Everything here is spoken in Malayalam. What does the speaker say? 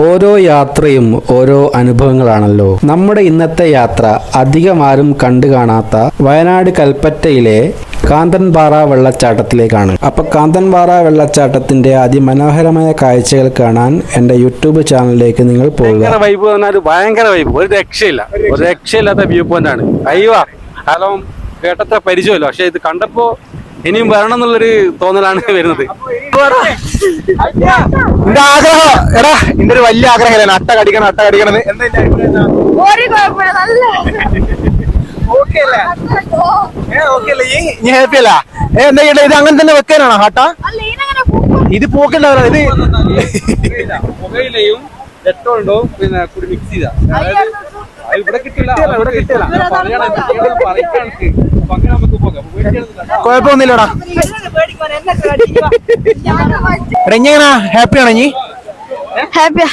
ഓരോ യാത്രയും ഓരോ അനുഭവങ്ങളാണല്ലോ. നമ്മുടെ ഇന്നത്തെ യാത്ര അധികമാരും കണ്ടു കാണാത്ത വയനാട് കൽപ്പറ്റയിലെ കാന്തൻപാറ വെള്ളച്ചാട്ടത്തിലേക്കാണ്. അപ്പൊ കാന്തൻപാറ വെള്ളച്ചാട്ടത്തിന്റെ അതിമനോഹരമായ കാഴ്ചകൾ കാണാൻ എന്റെ യൂട്യൂബ് ചാനലിലേക്ക് നിങ്ങൾ പോകുക. വൈബ് പറഞ്ഞാൽ ഭയങ്കര വൈബ്, ഒരു രക്ഷയില്ലാത്ത വ്യൂ പോയിന്റ് ആണ്. അയ്യോ ഹലോ കേട്ടത്ര പരിചയമല്ലോ, പക്ഷെ ഇത് കണ്ടപ്പോ ഇനിയും വരണം എന്നുള്ളൊരു തോന്നലാണ് വരുന്നത്. എന്റെ ആഗ്രഹം എടാ, എന്റെ ഒരു വലിയ ആഗ്രഹം അട്ട കടിക്കണം ഹാപ്പി അല്ല എന്താ ഇത് അങ്ങനെ തന്നെ വെക്കാനാണോ ഹട്ട? ഇത് പൂക്കുണ്ടാവില്ല, ഇത് പുകയിലയും പെട്രോളുണ്ടോ പിന്നെ കൂടി മിക്സ് ചെയ്താ ഇവിടെ കിട്ടില്ല. കുഴപ്പമൊന്നുമില്ലടാ. എടാ എങ്ങനെയാ, ഹാപ്പിയാണോ നീ? ഹാപ്പിയാ.